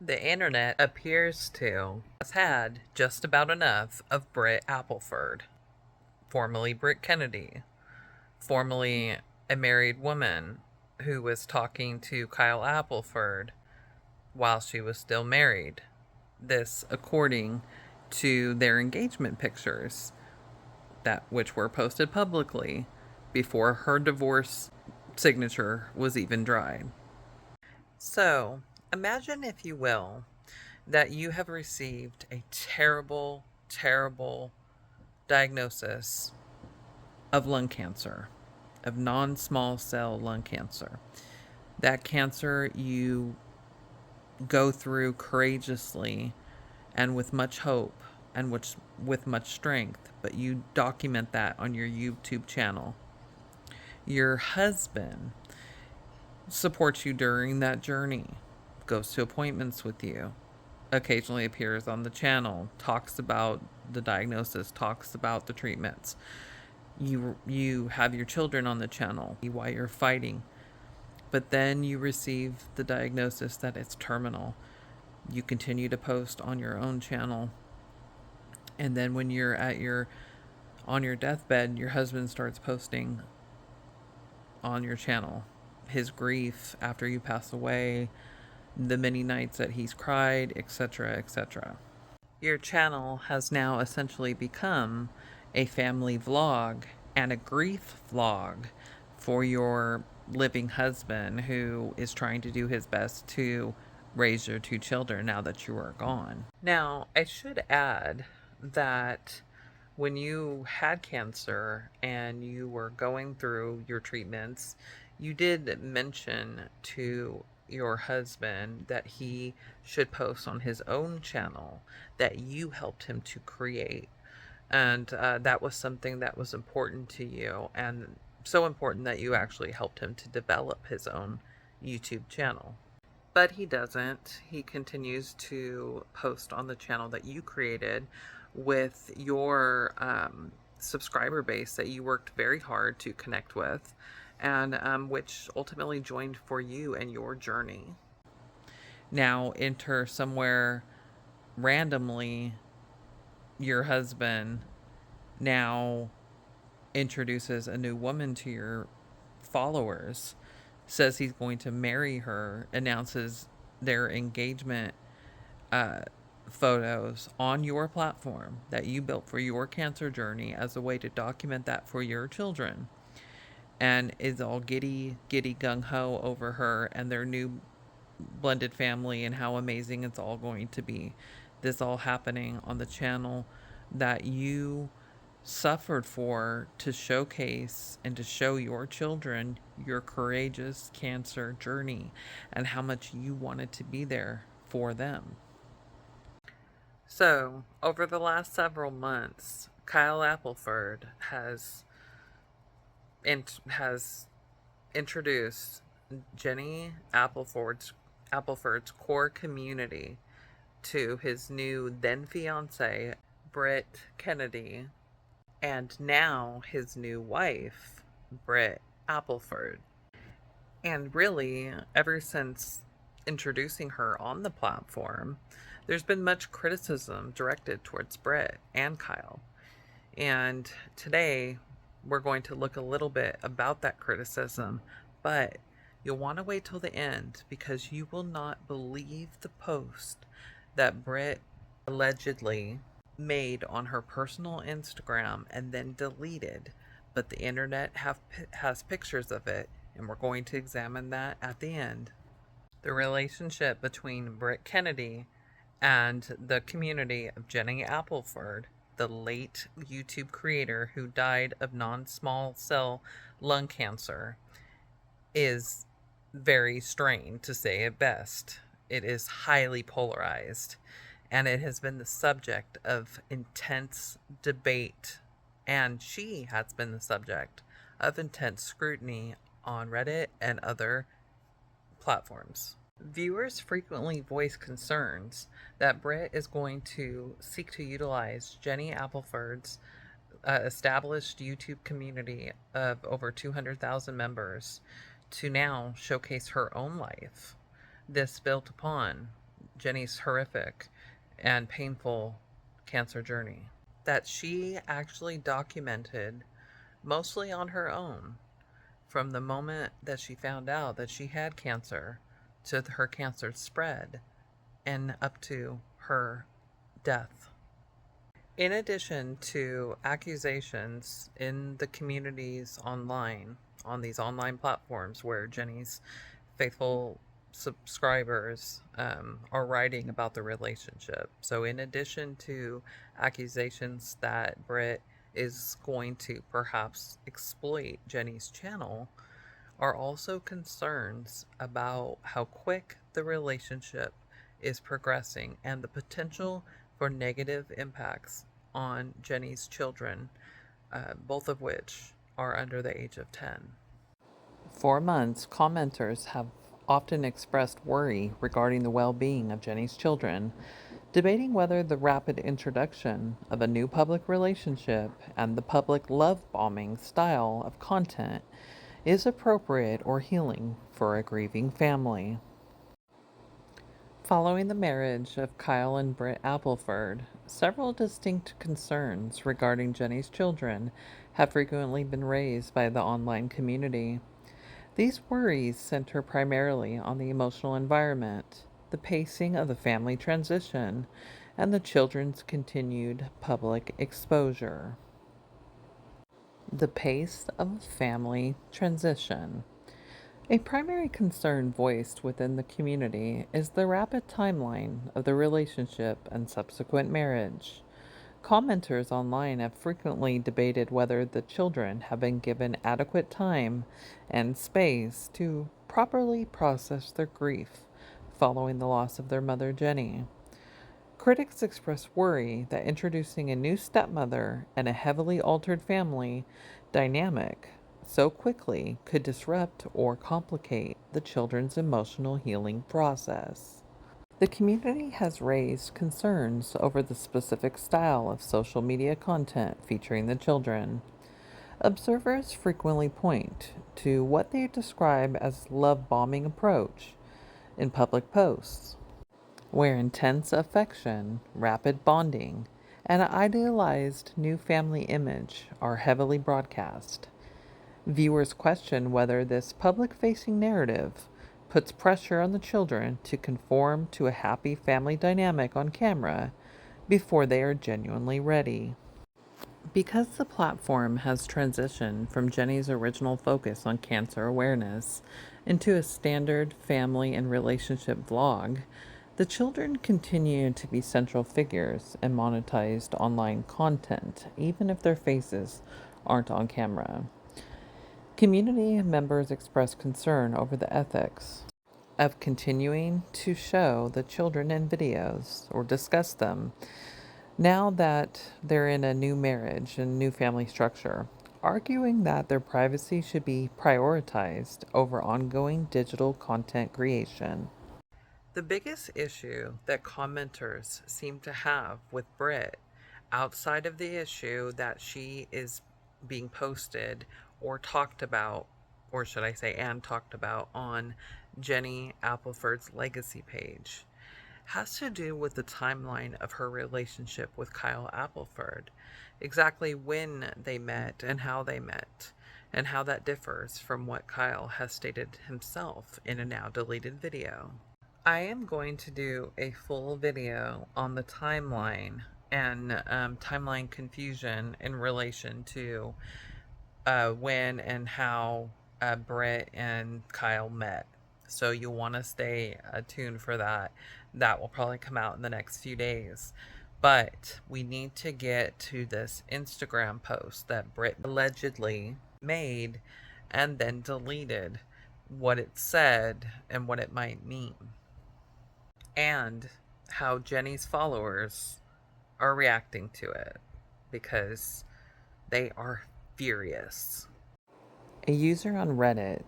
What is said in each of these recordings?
The internet appears to has had just about enough of Brit Appleford, formerly Brit Kennedy, formerly a married woman who was talking to Kyle Appleford while she was still married. This according to their engagement pictures that which were posted publicly before her divorce signature was even dried. So, imagine, if you will, that you have received a terrible, terrible diagnosis of lung cancer, of non small cell lung cancer. That cancer you go through courageously and with much hope and with much strength, but you document that on your YouTube channel. Your husband supports you during that journey, goes to appointments with you, occasionally appears on the channel, talks about the diagnosis, talks about the treatments. You have your children on the channel while you're fighting, but then you receive the diagnosis that it's terminal. You continue to post on your own channel, and then when you're on your deathbed, your husband starts posting on your channel his grief after you pass away, the many nights that he's cried, etc., etc. Your channel has now essentially become a family vlog and a grief vlog for your living husband, who is trying to do his best to raise your two children now that you are gone. Now, I should add that when you had cancer and you were going through your treatments, you did mention to your husband that he should post on his own channel that you helped him to create. And that was something that was important to you, and so important that you actually helped him to develop his own YouTube channel. But he doesn't. He continues to post on the channel that you created with your subscriber base that you worked very hard to connect with, and which ultimately joined for you and your journey. Now, enter somewhere randomly your husband now introduces a new woman to your followers, says he's going to marry her, announces their engagement photos on your platform that you built for your cancer journey as a way to document that for your children, and is all giddy gung ho over her and their new blended family and how amazing it's all going to be. This all happening on the channel that you suffered for, to showcase and to show your children your courageous cancer journey and how much you wanted to be there for them. So, over the last several months, Kyle Appleford has introduced Jenny Appleford's core community to his new then fiance, Brit Kennedy, and now his new wife, Brit Appleford. And really, ever since introducing her on the platform, there's been much criticism directed towards Brit and Kyle. And today, we're going to look a little bit about that criticism, but you'll want to wait till the end, because you will not believe the post that Brit allegedly made on her personal Instagram and then deleted, but the internet has pictures of it, and we're going to examine that at the end. The relationship between Brit Kennedy and the community of Jenny Appleford, the late YouTube creator who died of non-small cell lung cancer, is very strained, to say it best. It is highly polarized, and it has been the subject of intense debate, and she has been the subject of intense scrutiny on Reddit and other platforms. Viewers frequently voice concerns that Brit is going to seek to utilize Jenny Appleford's established YouTube community of over 200,000 members to now showcase her own life. This built upon Jenny's horrific and painful cancer journey that she actually documented mostly on her own from the moment that she found out that she had cancer to her cancer spread and up to her death. In addition to accusations in the communities online, on these online platforms where Jenny's faithful subscribers are writing about the relationship. So, in addition to accusations that Brit is going to perhaps exploit Jenny's channel, are also concerns about how quick the relationship is progressing and the potential for negative impacts on Jenny's children, both of which are under the age of 10. For months, commenters have often expressed worry regarding the well being of Jenny's children, debating whether the rapid introduction of a new public relationship and the public love bombing style of content is appropriate or healing for a grieving family. Following the marriage of Kyle and Brit Appleford, several distinct concerns regarding Jenny's children have frequently been raised by the online community. These worries center primarily on the emotional environment, the pacing of the family transition, and the children's continued public exposure. The pace of family transition. A primary concern voiced within the community is the rapid timeline of the relationship and subsequent marriage. Commenters online have frequently debated whether the children have been given adequate time and space to properly process their grief following the loss of their mother, Jenny. Critics express worry that introducing a new stepmother and a heavily altered family dynamic so quickly could disrupt or complicate the children's emotional healing process. The community has raised concerns over the specific style of social media content featuring the children. Observers frequently point to what they describe as love bombing approach in public posts, where intense affection, rapid bonding, and an idealized new family image are heavily broadcast. Viewers question whether this public facing narrative puts pressure on the children to conform to a happy family dynamic on camera before they are genuinely ready. Because the platform has transitioned from Jenny's original focus on cancer awareness into a standard family and relationship vlog, the children continue to be central figures in monetized online content, even if their faces aren't on camera. Community members express concern over the ethics of continuing to show the children in videos or discuss them now that they're in a new marriage and new family structure, arguing that their privacy should be prioritized over ongoing digital content creation. The biggest issue that commenters seem to have with Brit, outside of the issue that she is being posted or talked about, or should I say, and talked about on Jenny Appleford's legacy page, has to do with the timeline of her relationship with Kyle Appleford. Exactly when they met and how they met, and how that differs from what Kyle has stated himself in a now deleted video. I am going to do a full video on the timeline and timeline confusion in relation to when and how Britt and Kyle met. So you'll want to stay tuned for that. That will probably come out in the next few days. But we need to get to this Instagram post that Britt allegedly made and then deleted, what it said and what it might mean, and how Jenny's followers are reacting to it because they are furious. A user on Reddit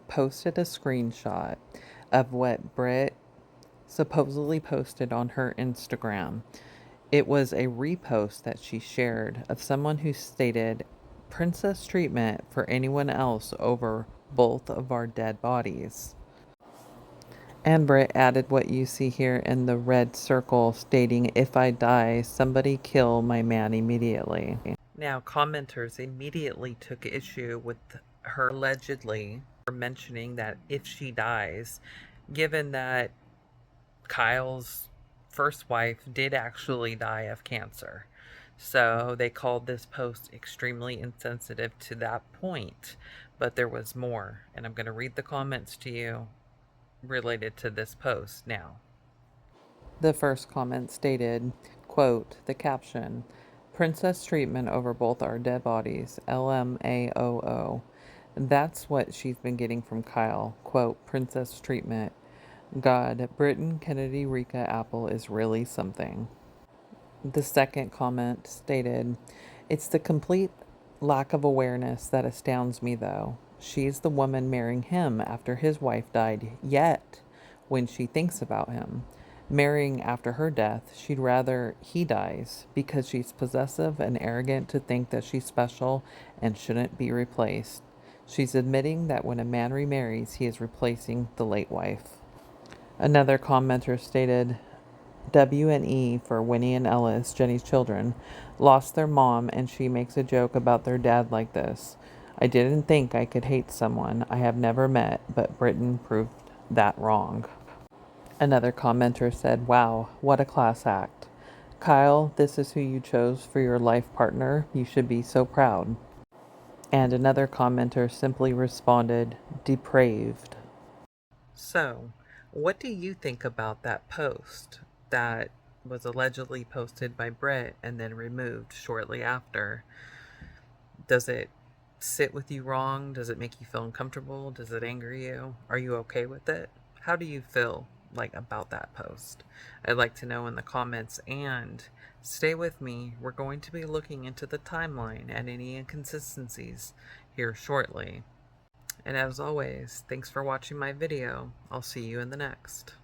posted a screenshot of what Brit supposedly posted on her Instagram. It was a repost that she shared of someone who stated, "Princess treatment for anyone else over both of our dead bodies." And Brit added what you see here in the red circle stating, "If I die, somebody kill my man immediately." Now, commenters immediately took issue with her allegedly mentioning that if she dies, given that Kyle's first wife did actually die of cancer. So they called this post extremely insensitive to that point. But there was more, and I'm going to read the comments to you related to this post now. The first comment stated, quote, the caption, "Princess treatment over both our dead bodies, LMAOO. That's what she's been getting from Kyle. Quote, princess treatment. God, Britton Kennedy Rika Apple is really something." The second comment stated, "It's the complete lack of awareness that astounds me, though. She's the woman marrying him after his wife died, yet, when she thinks about him, marrying after her death, she'd rather he dies because she's possessive and arrogant to think that she's special and shouldn't be replaced. She's admitting that when a man remarries, he is replacing the late wife." Another commenter stated, W&E for Winnie and Ellis, Jenny's children, lost their mom and she makes a joke about their dad like this. "I didn't think I could hate someone I have never met, but Britain proved that wrong." Another commenter said, "Wow, what a class act. Kyle, this is who you chose for your life partner. You should be so proud." And another commenter simply responded, "Depraved." So, what do you think about that post that was allegedly posted by Brit and then removed shortly after? Does it sit with you wrong? Does it make you feel uncomfortable? Does it anger you? Are you okay with it? How do you feel about that post? I'd like to know in the comments, and stay with me. We're going to be looking into the timeline and any inconsistencies here shortly. And as always, thanks for watching my video. I'll see you in the next.